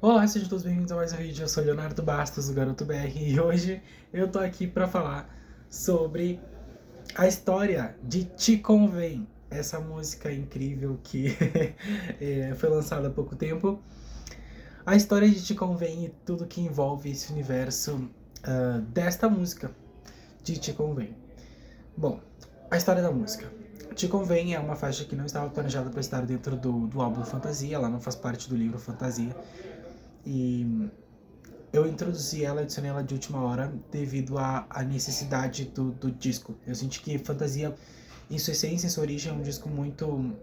Olá, sejam todos bem-vindos a mais um vídeo. Eu sou Leonardo Bastos, do Garoto BR, e hoje eu tô aqui para falar sobre a história de Te Convém, essa música incrível que foi lançada há pouco tempo. A história de Te Convém e tudo que envolve esse universo desta música, de Te Convém. Bom, a história da música. Te Convém é uma faixa que não estava planejada para estar dentro do álbum Fantasia, ela não faz parte do livro Fantasia. E eu introduzi ela, adicionei ela de última hora devido à necessidade do disco. Eu senti que Fantasia, em sua essência, em sua origem, é um disco muito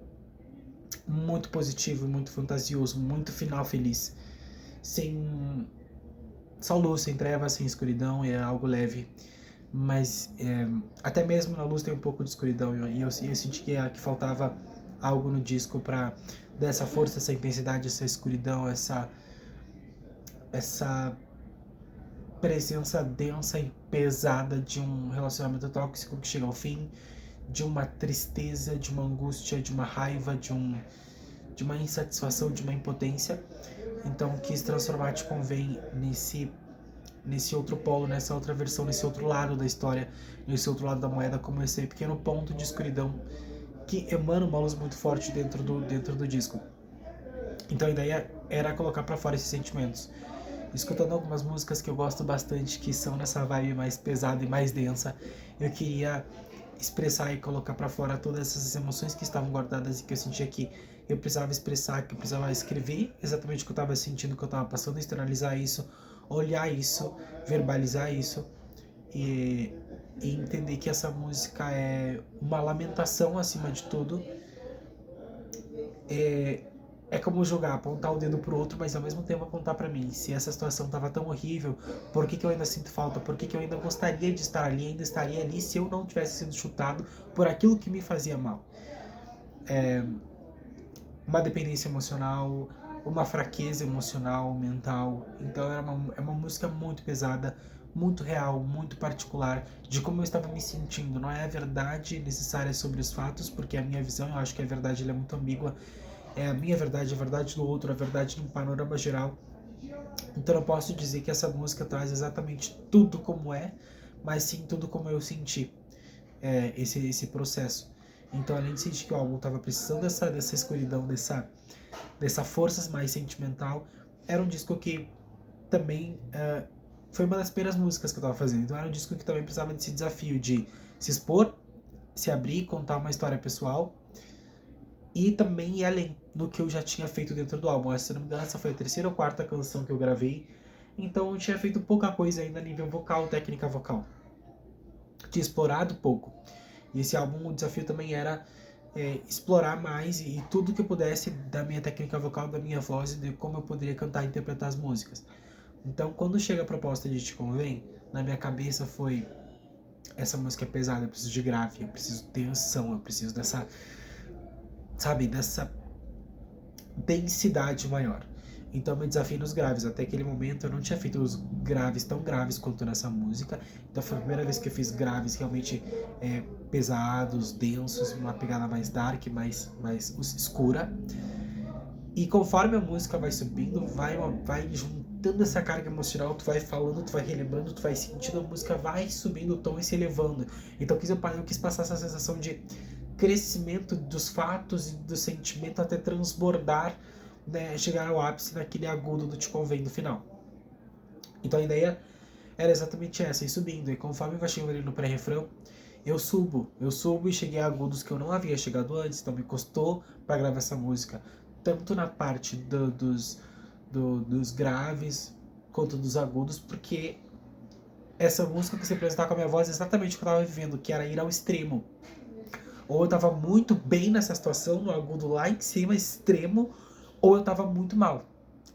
positivo, muito fantasioso, muito final feliz. Sem só luz, sem trevas, sem escuridão, é algo leve. Mas até mesmo na luz tem um pouco de escuridão, e eu senti que faltava algo no disco para dar essa força, essa intensidade, essa escuridão, essa presença densa e pesada de um relacionamento tóxico que chega ao fim, de uma tristeza, de uma angústia, de uma raiva, de uma insatisfação, de uma impotência. Então quis transformar Te Convém nesse outro polo, nessa outra versão, nesse outro lado da história, nesse outro lado da moeda, como esse pequeno ponto de escuridão que emana uma luz muito forte dentro do disco. Então a ideia era colocar para fora esses sentimentos, escutando algumas músicas que eu gosto bastante, que são nessa vibe mais pesada e mais densa. Eu queria expressar e colocar para fora todas essas emoções que estavam guardadas e que eu sentia que eu precisava expressar, que eu precisava escrever exatamente o que eu estava sentindo, o que eu estava passando, externalizar isso, olhar isso, verbalizar isso e, e entender que essa música é uma lamentação acima de tudo. É como jogar, apontar o dedo pro outro, mas ao mesmo tempo apontar para mim. Se essa situação tava tão horrível, por que eu ainda sinto falta? Por que eu ainda gostaria de estar ali, ainda estaria ali se eu não tivesse sido chutado por aquilo que me fazia mal? Uma dependência emocional, uma fraqueza emocional, mental. Então é uma música muito pesada, muito real, muito particular de como eu estava me sentindo. Não é a verdade necessária sobre os fatos, porque a minha visão, eu acho que a verdade é muito ambígua. É a minha verdade, a verdade do outro, a verdade num panorama geral. Então eu posso dizer que essa música traz exatamente tudo como é, mas sim tudo como eu senti esse processo. Então, além de sentir que o álbum estava precisando dessa escuridão, dessa força mais sentimental, era um disco que também foi uma das primeiras músicas que eu estava fazendo. Então era um disco que também precisava desse desafio de se expor, se abrir, contar uma história pessoal e também ir além do que eu já tinha feito dentro do álbum. Se não me engano, essa foi a terceira ou quarta canção que eu gravei, então eu tinha feito pouca coisa ainda a nível vocal, técnica vocal. Tinha explorado pouco. E esse álbum, o desafio também era explorar mais e tudo que eu pudesse da minha técnica vocal, da minha voz e de como eu poderia cantar e interpretar as músicas. Então, quando chega a proposta de Te Convém, na minha cabeça foi: essa música é pesada, eu preciso de grave, eu preciso de tensão, eu preciso dessa, sabe, dessa densidade maior. Então eu me desafiei nos graves. Até aquele momento eu não tinha feito os graves tão graves quanto nessa música. Então foi a primeira vez que eu fiz graves realmente pesados, densos, uma pegada mais dark, mais escura. E conforme a música vai subindo, vai juntando essa carga emocional, tu vai falando, tu vai relembrando, tu vai sentindo, a música vai subindo o tom e se elevando. Então eu quis passar essa sensação de crescimento dos fatos e do sentimento até transbordar, né, chegar ao ápice naquele agudo do Te Convém no final. Então a ideia era exatamente essa, ir subindo. E conforme vai chegando ali no pré-refrão, eu subo e cheguei a agudos que eu não havia chegado antes, então me custou para gravar essa música, tanto na parte dos graves quanto dos agudos, porque essa música que se apresentar com a minha voz é exatamente o que eu estava vivendo, que era ir ao extremo. Ou eu estava muito bem nessa situação, no agudo lá em cima, extremo, ou eu estava muito mal,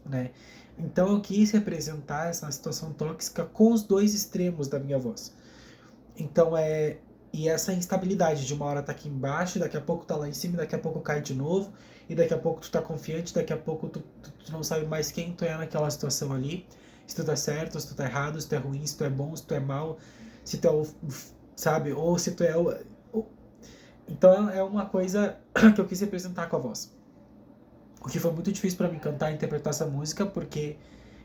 né? Então eu quis representar essa situação tóxica com os dois extremos da minha voz. Então e essa instabilidade de uma hora tá aqui embaixo, daqui a pouco tá lá em cima, daqui a pouco cai de novo, e daqui a pouco tu tá confiante, daqui a pouco tu não sabe mais quem tu é naquela situação ali, se tu tá certo, se tu tá errado, se tu é ruim, se tu é bom, se tu é mal, se tu é o, sabe, ou se tu é o... Então é uma coisa que eu quis representar com a voz. O que foi muito difícil para mim cantar e interpretar essa música, porque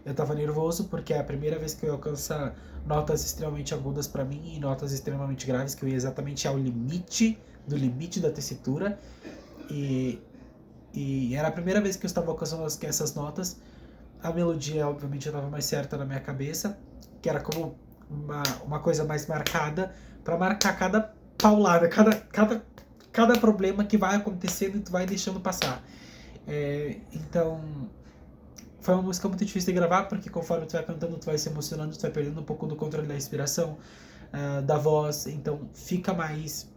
eu tava nervoso, porque é a primeira vez que eu ia alcançar notas extremamente agudas para mim e notas extremamente graves, que eu ia exatamente ao limite do limite da tessitura. E, e era a primeira vez que eu estava alcançando essas notas. A melodia, obviamente, já estava mais certa na minha cabeça, que era como uma coisa mais marcada, para marcar cada paulada, cada problema que vai acontecendo e tu vai deixando passar. Então, foi uma música muito difícil de gravar, porque conforme tu vai cantando, tu vai se emocionando, tu vai perdendo um pouco do controle da respiração, da voz, então fica mais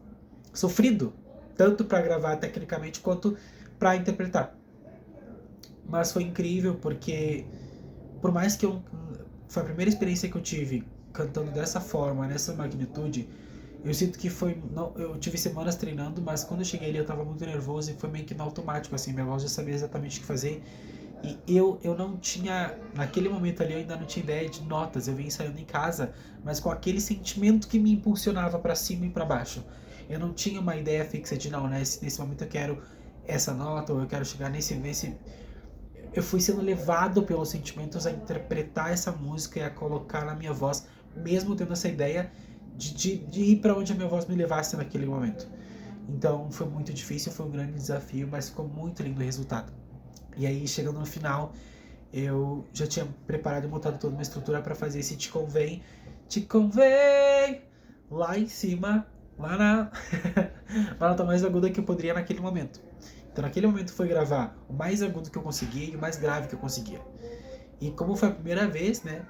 sofrido, tanto para gravar tecnicamente quanto para interpretar. Mas foi incrível, porque por mais que foi a primeira experiência que eu tive cantando dessa forma, nessa magnitude, eu sinto que foi, não, eu tive semanas treinando, mas quando eu cheguei ali eu tava muito nervoso e foi meio que no automático, assim, minha voz já sabia exatamente o que fazer. E eu não tinha, naquele momento ali eu ainda não tinha ideia de notas, eu vim ensaiando em casa, mas com aquele sentimento que me impulsionava para cima e para baixo. Eu não tinha uma ideia fixa de não, né, nesse momento eu quero essa nota, ou eu quero chegar nesse. Eu fui sendo levado pelos sentimentos a interpretar essa música e a colocar na minha voz, mesmo tendo essa ideia de ir para onde a minha voz me levasse naquele momento. Então foi muito difícil, foi um grande desafio, mas ficou muito lindo o resultado. E aí, chegando no final, eu já tinha preparado e montado toda uma estrutura para fazer esse Te Convém, lá em cima, lá na uma nota mais aguda que eu poderia naquele momento. Então, naquele momento foi gravar o mais agudo que eu conseguia e o mais grave que eu conseguia. E como foi a primeira vez, né,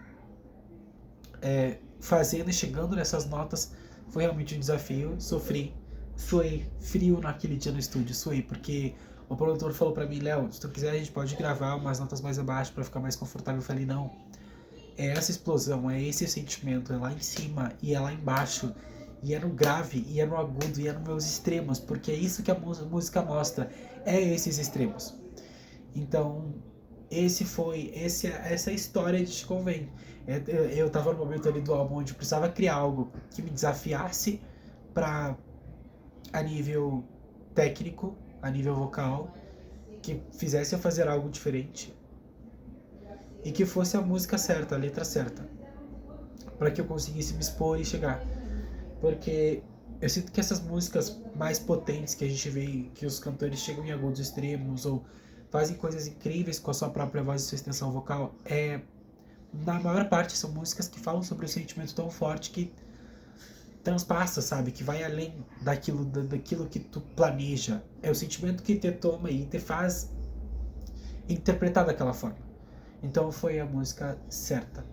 fazendo e chegando nessas notas, foi realmente um desafio. Sofri, suei frio naquele dia no estúdio, suei, porque o produtor falou pra mim, Léo, se tu quiser a gente pode gravar umas notas mais abaixo pra ficar mais confortável. Eu falei, não, é essa explosão, é esse sentimento, é lá em cima e é lá embaixo. E é no grave, e é no agudo, e é nos meus extremos, porque é isso que a música mostra, é esses extremos. Então, essa história de Te Convém. Eu tava no momento ali do álbum onde eu precisava criar algo que me desafiasse para a nível técnico, a nível vocal, que fizesse eu fazer algo diferente e que fosse a música certa, a letra certa, para que eu conseguisse me expor e chegar. Porque eu sinto que essas músicas mais potentes que a gente vê, que os cantores chegam em agudos extremos ou fazem coisas incríveis com a sua própria voz e sua extensão vocal, na maior parte são músicas que falam sobre um sentimento tão forte que transpassa, sabe? Que vai além daquilo que tu planeja. É o sentimento que te toma e te faz interpretar daquela forma. Então foi a música certa.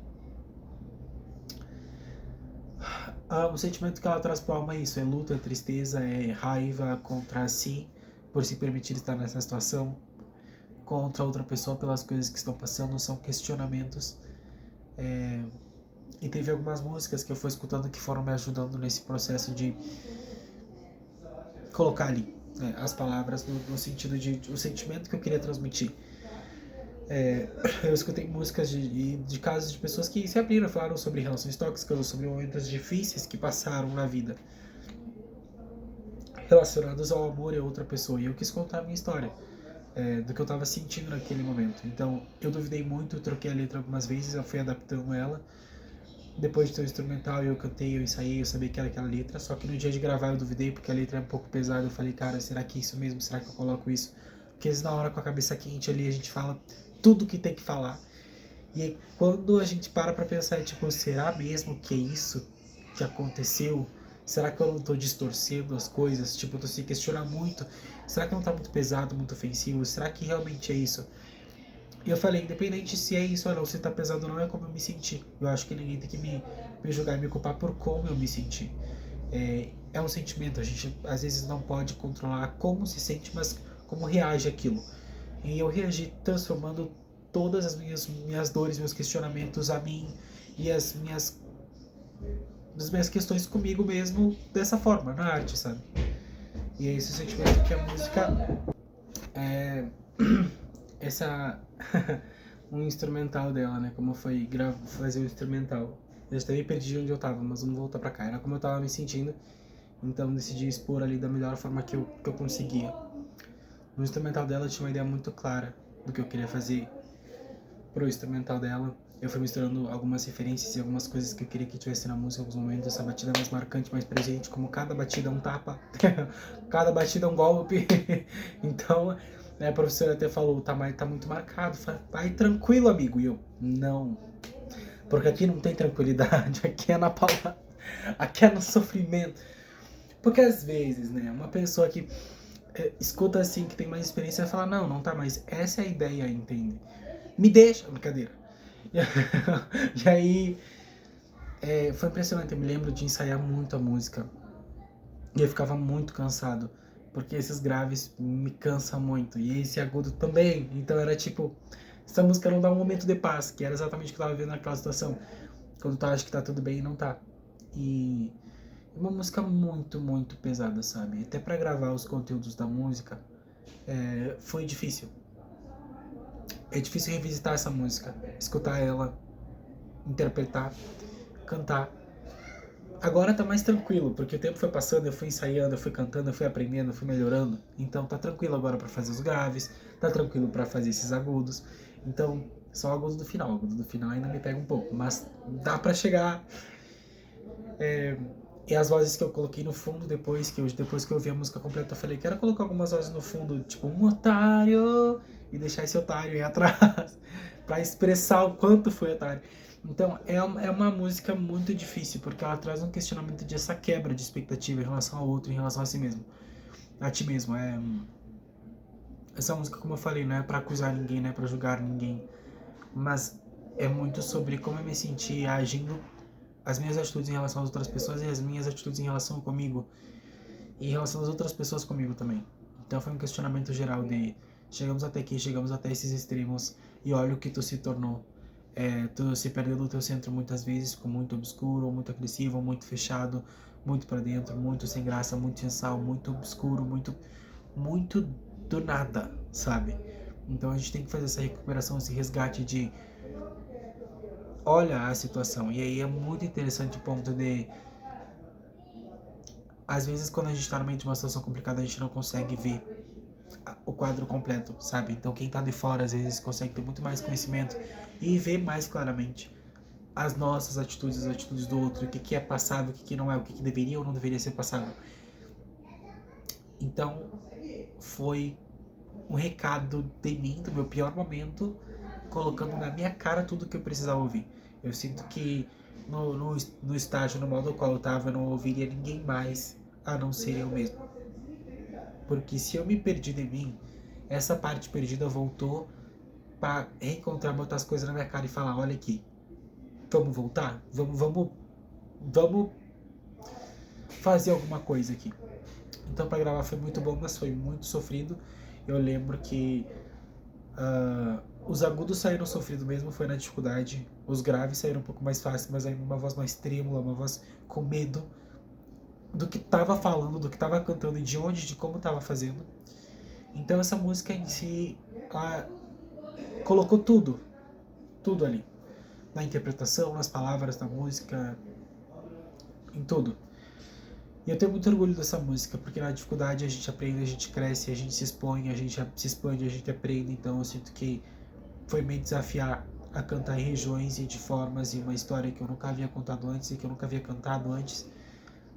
O sentimento que ela traz para a alma é isso, é luta, é tristeza, é raiva contra si, por se permitir estar nessa situação, contra outra pessoa pelas coisas que estão passando, são questionamentos. E teve algumas músicas que eu fui escutando que foram me ajudando nesse processo de colocar ali, né, as palavras no sentido de o sentimento que eu queria transmitir. Eu escutei músicas de casos de pessoas que se abriram, falaram sobre relações tóxicas, sobre momentos difíceis que passaram na vida relacionados ao amor e a outra pessoa, e eu quis contar a minha história, do que eu estava sentindo naquele momento. Então eu duvidei muito, eu troquei a letra algumas vezes, eu fui adaptando ela. Depois de ter o instrumental, eu cantei, eu ensaiei, eu sabia que era aquela letra, só que no dia de gravar eu duvidei porque a letra é um pouco pesada. Eu falei, cara, será que é isso mesmo? Será que eu coloco isso? Porque às vezes na hora com a cabeça quente ali a gente fala tudo que tem que falar. E aí, quando a gente para pra pensar, tipo, será mesmo que é isso que aconteceu? Será que eu não tô distorcendo as coisas? Tipo, eu tô se questionando muito. Será que não tá muito pesado, muito ofensivo? Será que realmente é isso? E eu falei, independente se é isso ou não, se tá pesado ou não, é como eu me senti. Eu acho que ninguém tem que me julgar e me culpar por como eu me senti. É um sentimento, a gente às vezes não pode controlar como se sente, mas como reage aquilo. E eu reagi transformando todas as minhas dores, meus questionamentos a mim e as minhas questões comigo mesmo dessa forma, na arte, sabe? E é esse o sentimento que a música é essa um instrumental dela, né? Como foi fazer o instrumental. Eu até me perdi onde eu tava, mas vamos voltar pra cá. Era como eu tava me sentindo, então decidi expor ali da melhor forma que eu conseguia. No instrumental dela eu tinha uma ideia muito clara do que eu queria fazer pro instrumental dela. Eu fui misturando algumas referências e algumas coisas que eu queria que tivesse na música, alguns momentos, essa batida mais marcante, mais presente, como cada batida é um tapa, cada batida é um golpe. Então, né, a professora até falou, tá muito marcado, vai tranquilo, amigo. E eu, não, porque aqui não tem tranquilidade, aqui é na palavra, aqui é no sofrimento. Porque às vezes, né, uma pessoa que escuta assim, que tem mais experiência, vai falar, não tá, mas essa é a ideia, entende? Me deixa, brincadeira. E aí, foi impressionante, eu me lembro de ensaiar muito a música. E eu ficava muito cansado, porque esses graves me cansam muito, e esse agudo também. Então era tipo, essa música não dá um momento de paz, que era exatamente o que eu tava vendo naquela situação. Quando tu acha que tá tudo bem e não tá. E uma música muito, muito pesada, sabe? Até pra gravar os conteúdos da música, foi difícil. É difícil revisitar essa música, escutar ela, interpretar, cantar. Agora tá mais tranquilo, porque o tempo foi passando, eu fui ensaiando, eu fui cantando, eu fui aprendendo, eu fui melhorando. Então tá tranquilo agora pra fazer os graves, tá tranquilo pra fazer esses agudos. Então, só o agudo do final ainda me pega um pouco, mas dá pra chegar. E as vozes que eu coloquei no fundo depois que eu ouvi a música completa, eu falei, quero colocar algumas vozes no fundo, tipo um otário, e deixar esse otário aí atrás, pra expressar o quanto foi otário. Então é uma música muito difícil, porque ela traz um questionamento de essa quebra de expectativa em relação ao outro, em relação a si mesmo, a ti mesmo. Essa música, como eu falei, não é pra acusar ninguém, não é pra julgar ninguém, mas é muito sobre como eu me senti agindo, as minhas atitudes em relação às outras pessoas e as minhas atitudes em relação comigo e em relação às outras pessoas comigo também. Então foi um questionamento geral de chegamos até aqui, chegamos até esses extremos e olha o que tu se tornou. Tu se perdeu do teu centro muitas vezes, ficou muito obscuro, muito agressivo, muito fechado, muito para dentro, muito sem graça, muito sem sal, muito obscuro, muito do nada, sabe? Então a gente tem que fazer essa recuperação, esse resgate de olha a situação. E aí é muito interessante o ponto de às vezes quando a gente tá no meio de uma situação complicada a gente não consegue ver o quadro completo, sabe? Então quem tá de fora às vezes consegue ter muito mais conhecimento e ver mais claramente as nossas atitudes, as atitudes do outro, o que é passável, o que não é, o que deveria ou não deveria ser passável. Então foi um recado de mim, do meu pior momento, colocando na minha cara tudo que eu precisava ouvir. Eu sinto que no estágio, no modo qual eu tava, eu não ouviria ninguém mais a não ser eu mesmo. Porque se eu me perdi de mim, essa parte perdida voltou para reencontrar, botar as coisas na minha cara e falar, olha aqui, vamos voltar? Vamos fazer alguma coisa aqui. Então para gravar foi muito bom, mas foi muito sofrido. Eu lembro que os agudos saíram sofrido mesmo, foi na dificuldade. Os graves saíram um pouco mais fácil, mas aí uma voz mais trêmula, uma voz com medo do que tava falando, do que tava cantando e de onde, de como tava fazendo. Então essa música em si, ela colocou tudo ali. Na interpretação, nas palavras da música, em tudo. E eu tenho muito orgulho dessa música, porque na dificuldade a gente aprende, a gente cresce, a gente se expõe, a gente se expande, a gente aprende. Então eu sinto que foi me desafiar a cantar em regiões e de formas e uma história que eu nunca havia contado antes e que eu nunca havia cantado antes.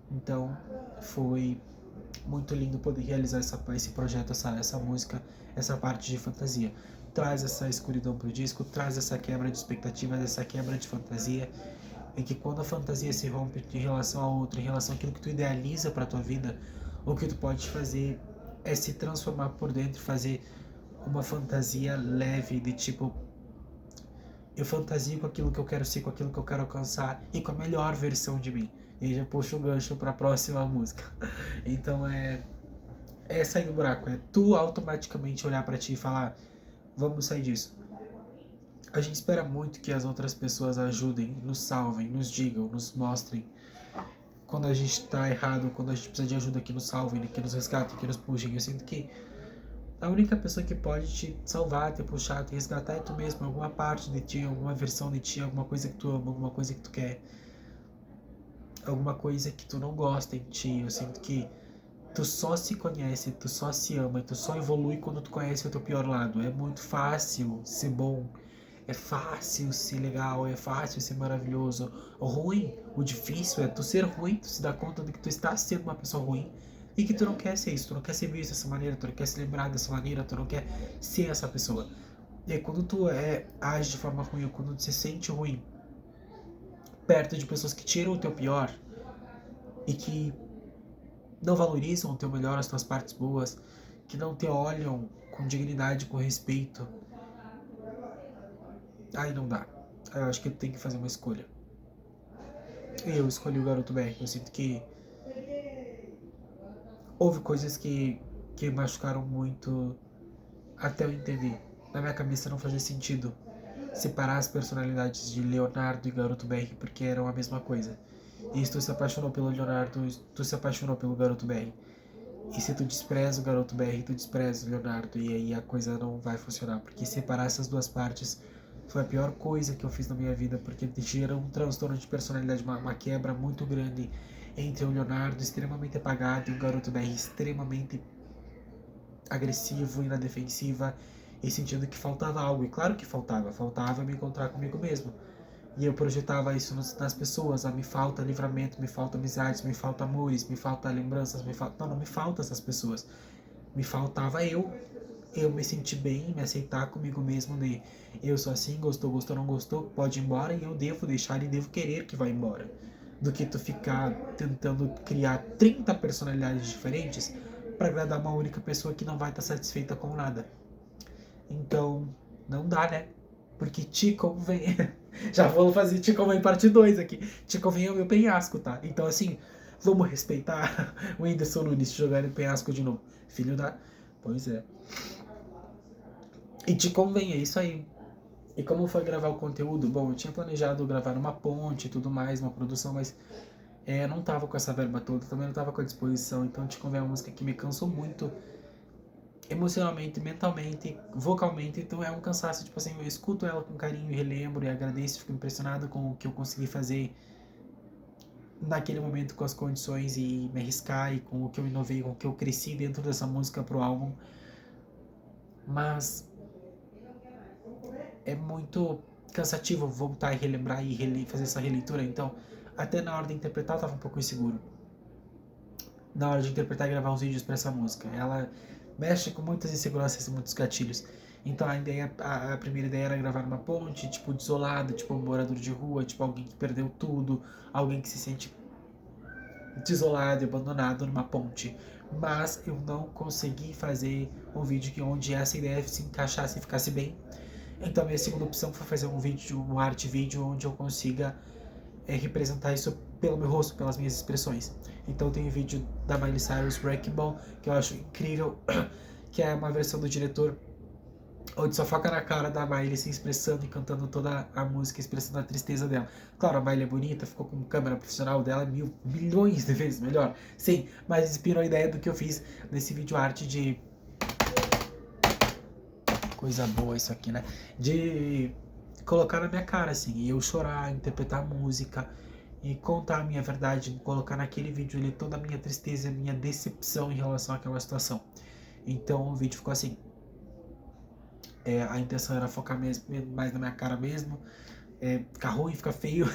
Então foi muito lindo poder realizar esse projeto, essa música, essa parte de fantasia. Traz essa escuridão pro disco, traz essa quebra de expectativas, essa quebra de fantasia, em que quando a fantasia se rompe em relação ao outro, em relação àquilo que tu idealiza pra tua vida, o que tu pode fazer é se transformar por dentro, fazer uma fantasia leve, de tipo, eu fantasio com aquilo que eu quero ser, com aquilo que eu quero alcançar e com a melhor versão de mim. E já puxo o gancho pra próxima música. Então é sair do buraco, é tu automaticamente olhar pra ti e falar, vamos sair disso. A gente espera muito que as outras pessoas ajudem, nos salvem, nos digam, nos mostrem quando a gente tá errado, quando a gente precisa de ajuda, que nos salvem, que nos resgatem, que nos puxem. Eu sinto que a única pessoa que pode te salvar, te puxar, te resgatar é tu mesmo, alguma parte de ti, alguma versão de ti, alguma coisa que tu ama, alguma coisa que tu quer, alguma coisa que tu não gosta em ti. Eu sinto que Tu só se conhece, tu só se ama, tu só evolui quando tu conhece o teu pior lado. É muito fácil ser bom, é fácil ser legal, é fácil ser maravilhoso. O ruim, o difícil é tu ser ruim, tu se dar conta de que tu está sendo uma pessoa ruim e que tu não quer ser isso, tu não quer ser visto dessa maneira, tu não quer se lembrar dessa maneira, tu não quer ser essa pessoa. E aí, quando tu age de forma ruim, ou quando tu se sente ruim, perto de pessoas que tiram o teu pior e que não valorizam o teu melhor, as tuas partes boas, que não te olham com dignidade, com respeito, aí não dá. Aí eu acho que tu tem que fazer uma escolha. E eu escolhi o Garoto BR. Eu sinto que houve coisas que machucaram muito até eu entender. Na minha cabeça não fazia sentido separar as personalidades de Leonardo e Garoto BR porque eram a mesma coisa. E se tu se apaixonou pelo Leonardo, tu se apaixonou pelo Garoto BR. E se tu despreza o Garoto BR, tu despreza o Leonardo. E aí a coisa não vai funcionar. Porque separar essas duas partes foi a pior coisa que eu fiz na minha vida. Porque gerou um transtorno de personalidade, uma quebra muito grande entre o Leonardo extremamente apagado e o Garoto BR extremamente agressivo e na defensiva. E sentindo que faltava algo. E claro que faltava me encontrar comigo mesmo. E eu projetava isso nas pessoas. Me falta livramento, me falta amizades, me falta amores, me falta lembranças, me falta... Não me falta essas pessoas. Me faltava eu me sentir bem, me aceitar comigo mesmo de eu sou assim, gostou, não gostou, pode ir embora e eu devo deixar e devo querer que vá embora. Do que tu ficar tentando criar 30 personalidades diferentes para agradar uma única pessoa que não vai estar satisfeita com nada. Então, não dá, né? Porque te convém. Já vou fazer te convém parte 2 aqui. Te convém é o meu penhasco, tá? Então, assim, vamos respeitar o Whindersson Nunes jogar em penhasco de novo. Filho da. Pois é. E te convém, é isso aí. E como foi gravar o conteúdo? Bom, eu tinha planejado gravar numa ponte e tudo mais, uma produção, mas eu não tava com essa verba toda, também não tava com a disposição. Então, te convém é uma música que me cansou muito emocionalmente, mentalmente, vocalmente. Então é um cansaço, tipo assim, eu escuto ela com carinho e relembro e agradeço, fico impressionado com o que eu consegui fazer naquele momento, com as condições e me arriscar e com o que eu inovei, com o que eu cresci dentro dessa música pro álbum. Mas é muito cansativo voltar e relembrar e fazer essa releitura. Então, até na hora de interpretar eu tava um pouco inseguro. Na hora de interpretar e gravar os vídeos para essa música. Ela mexe com muitas inseguranças e muitos gatilhos. Então a primeira ideia era gravar numa ponte, tipo, desolado, tipo, um morador de rua, tipo, alguém que perdeu tudo, alguém que se sente desolado e abandonado numa ponte. Mas eu não consegui fazer um vídeo onde essa ideia se encaixasse e ficasse bem. Então a minha segunda opção foi fazer um vídeo, um arte vídeo, onde eu consiga representar isso pelo meu rosto, pelas minhas expressões. Então tem o vídeo da Miley Cyrus, Wrecking Ball, que eu acho incrível, que é uma versão do diretor onde só foca na cara da Miley se expressando e cantando toda a música, expressando a tristeza dela. Claro, a Miley é bonita, ficou com câmera profissional dela milhões de vezes melhor. Sim, mas inspirou a ideia do que eu fiz nesse vídeo arte de... Coisa boa isso aqui, né? De colocar na minha cara, assim, e eu chorar, interpretar a música e contar a minha verdade, colocar naquele vídeo ali toda a minha tristeza, a minha decepção em relação àquela situação. Então o vídeo ficou assim. A intenção era focar mais na minha cara mesmo, ficar ruim, ficar feio,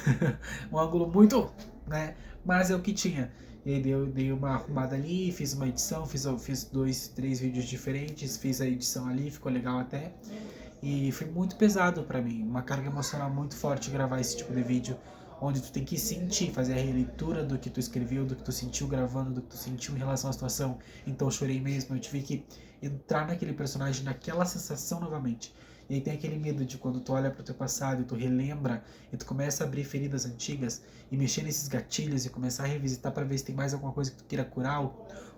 um ângulo muito, né? Mas é o que tinha. E aí dei uma arrumada ali, fiz uma edição, fiz 2, 3 vídeos diferentes, fiz a edição ali, ficou legal até. E foi muito pesado pra mim, uma carga emocional muito forte gravar esse tipo de vídeo, onde tu tem que sentir, fazer a releitura do que tu escreveu, do que tu sentiu gravando, do que tu sentiu em relação à situação. Então eu chorei mesmo, eu tive que entrar naquele personagem, naquela sensação novamente. E aí tem aquele medo de quando tu olha pro teu passado e tu relembra e tu começa a abrir feridas antigas e mexer nesses gatilhos e começar a revisitar pra ver se tem mais alguma coisa que tu queira curar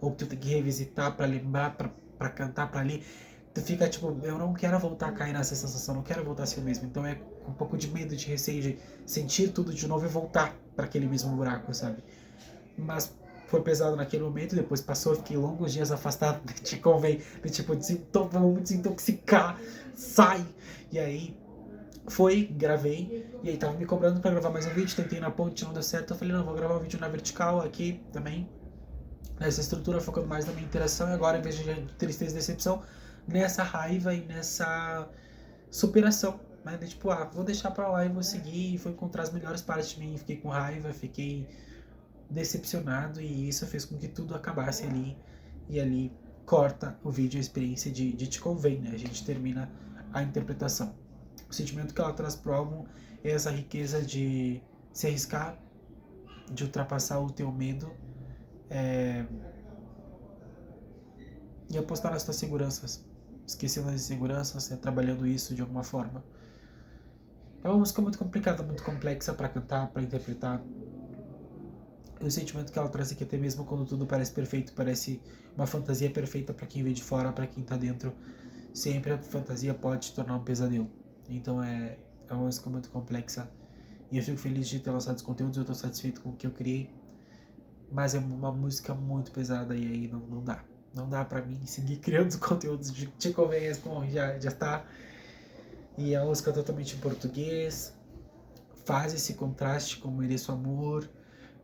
ou que tu tem que revisitar pra lembrar, pra cantar, pra ler. Tu fica tipo, eu não quero voltar a cair nessa sensação, não quero voltar a ser o mesmo. Então é com um pouco de medo, de receio, de sentir tudo de novo e voltar para aquele mesmo buraco, sabe? Mas foi pesado naquele momento, depois passou, fiquei longos dias afastado, te convém, de tipo, vamos desintoxicar, sai. E aí foi, gravei, e aí tava me cobrando pra gravar mais um vídeo, tentei na ponte, não deu certo, eu falei, não, vou gravar um vídeo na vertical aqui também. nessa estrutura, focando mais na minha interação, e agora, em vez de tristeza e decepção, nessa raiva e nessa superação, né? De tipo, vou deixar pra lá e vou seguir, e vou encontrar as melhores partes de mim. Fiquei com raiva, fiquei decepcionado, e isso fez com que tudo acabasse ali, e ali corta o vídeo, a experiência de Te Convém, né? A gente termina a interpretação. O sentimento que ela traz pro álbum é essa riqueza de se arriscar, de ultrapassar o teu medo, e apostar nas tuas seguranças, esquecendo as inseguranças, trabalhando isso de alguma forma. É uma música muito complicada, muito complexa para cantar, para interpretar. E o sentimento que ela traz aqui, até mesmo quando tudo parece perfeito, parece uma fantasia perfeita para quem vê de fora, para quem tá dentro, sempre a fantasia pode se tornar um pesadelo. Então é uma música muito complexa, e eu fico feliz de ter lançado os conteúdos, eu estou satisfeito com o que eu criei, mas é uma música muito pesada, e aí não dá. Não dá pra mim seguir criando os conteúdos de Te Convém, bom, já tá. E a música é totalmente em português, faz esse contraste com Mereço Amor,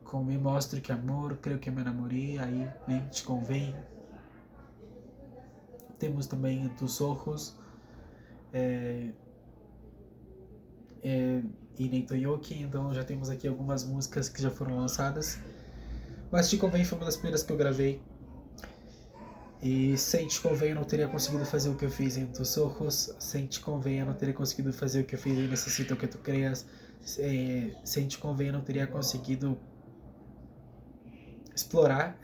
com Me Mostro Que Amor, Creio Que Me Namorei, aí vem Te Convém. Temos também Tus Ojos, e Neito Yoki, então já temos aqui algumas músicas que já foram lançadas. Mas Te Convém foi uma das primeiras que eu gravei. E sem Te Convém eu não teria conseguido fazer o que eu fiz em Tus Ojos. Sem Te Convém eu não teria conseguido fazer o que eu fiz em Necesito Que Tu Creas. Sem Te Convém eu não teria conseguido explorar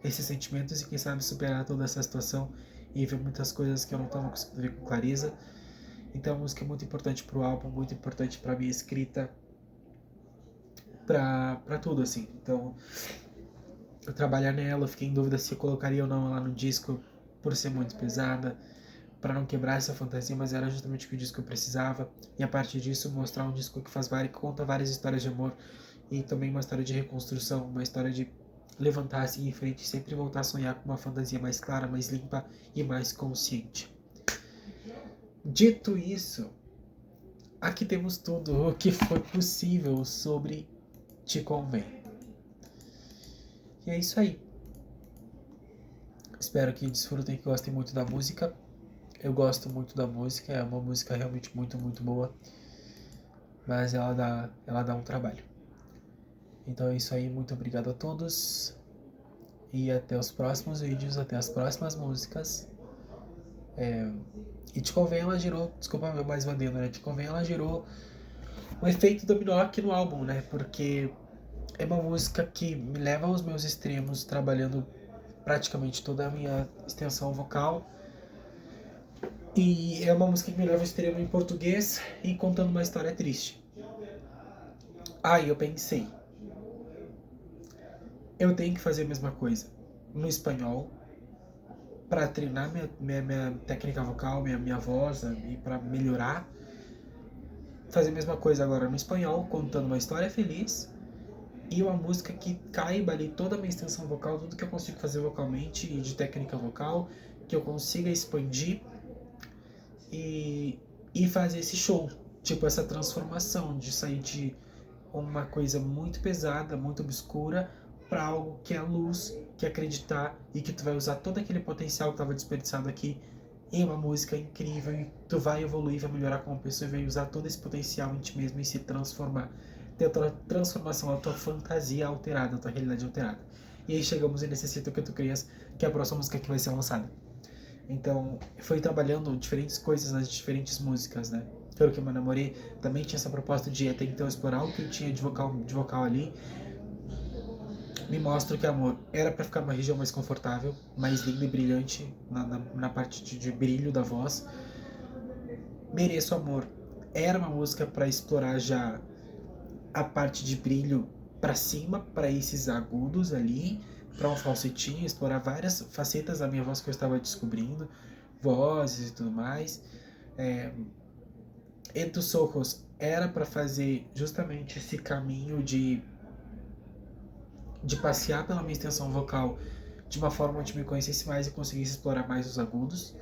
esses sentimentos, e quem sabe superar toda essa situação e ver muitas coisas que eu não estava conseguindo ver com clareza. Então a música é muito importante pro álbum, muito importante pra minha escrita, pra tudo, assim. Então, eu trabalhar nela, eu fiquei em dúvida se eu colocaria ou não ela no disco, por ser muito pesada, para não quebrar essa fantasia, mas era justamente o que o disco precisava. E a partir disso, mostrar um disco que conta várias histórias de amor, e também uma história de reconstrução, uma história de levantar assim em frente e sempre voltar a sonhar com uma fantasia mais clara, mais limpa e mais consciente. Dito isso, aqui temos tudo o que foi possível sobre Te Convém. E é isso aí. Espero que desfrutem, que gostem muito da música. Eu gosto muito da música, é uma música realmente muito, muito boa. Mas ela dá um trabalho. Então é isso aí, muito obrigado a todos. E até os próximos vídeos, até as próximas músicas. E Te Convém, ela gerou, desculpa mais vandendo, né? Te Convém, ela gerou um efeito dominó aqui no álbum, né? Porque é uma música que me leva aos meus extremos, trabalhando praticamente toda a minha extensão vocal. E é uma música que me leva ao extremo em português e contando uma história triste. Aí eu pensei, eu tenho que fazer a mesma coisa no espanhol para treinar minha técnica vocal, minha voz, e para melhorar. Fazer a mesma coisa agora no espanhol, contando uma história feliz e uma música que caiba ali toda a minha extensão vocal, tudo que eu consigo fazer vocalmente e de técnica vocal, que eu consiga expandir e fazer esse show, tipo essa transformação de sair de uma coisa muito pesada, muito obscura, para algo que é luz, que é acreditar, e que tu vai usar todo aquele potencial que estava desperdiçado aqui em uma música incrível, e tu vai evoluir, vai melhorar como pessoa, e vai usar todo esse potencial em ti mesmo e se transformar, ter a tua transformação, a tua fantasia alterada, a tua realidade alterada. E aí chegamos em Necesito Que Tu Crias, que é a próxima música que vai ser lançada. Então, foi trabalhando diferentes coisas nas diferentes músicas, né? Pelo que eu me namorei, também tinha essa proposta de até então explorar o que eu tinha de vocal ali. Me Mostro Que Amor era para ficar numa região mais confortável, mais linda e brilhante na parte de brilho da voz. Mereço Amor era uma música para explorar já a parte de brilho para cima, para esses agudos ali, para um falsetinho, explorar várias facetas da minha voz que eu estava descobrindo, vozes e tudo mais. Entre os Ojos era para fazer justamente esse caminho de passear pela minha extensão vocal de uma forma onde me conhecesse mais e conseguisse explorar mais os agudos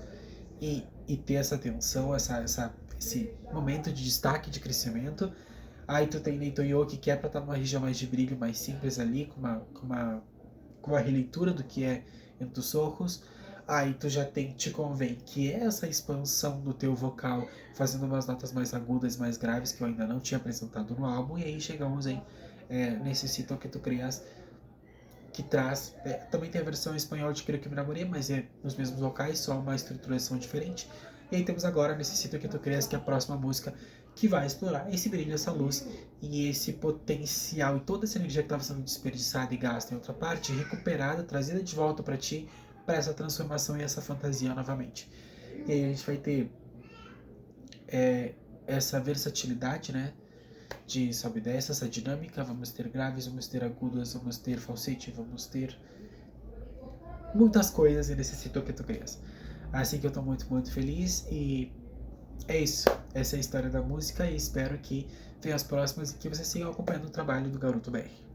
e ter essa tensão, esse momento de destaque, de crescimento. Aí tu tem Neito Yoki, que é pra estar numa região mais de brilho, mais simples ali, com com uma releitura do que é Entre dos Sorros. Aí tu já te convém que é essa expansão do teu vocal, fazendo umas notas mais agudas, mais graves, que eu ainda não tinha apresentado no álbum. E aí chegamos em Necessito Que Tu Crias, que traz, também tem a versão em espanhol de Quero Que Me Namore, mas é nos mesmos vocais, só uma estruturação diferente. E aí temos agora Necessito Que Tu Crias, que é a próxima música, que vai explorar esse brilho, essa luz e esse potencial e toda essa energia que estava sendo desperdiçada e gasta em outra parte, recuperada, trazida de volta para ti, para essa transformação e essa fantasia novamente. E aí a gente vai ter essa versatilidade, né, de sobe e desce, essa dinâmica. Vamos ter graves, vamos ter agudas, vamos ter falsete, vamos ter muitas coisas e Necessito Que Tu Crias. Assim que eu tô muito, muito feliz e é isso. Essa é a história da música e espero que venham as próximas e que vocês sigam acompanhando o trabalho do Garoto BR.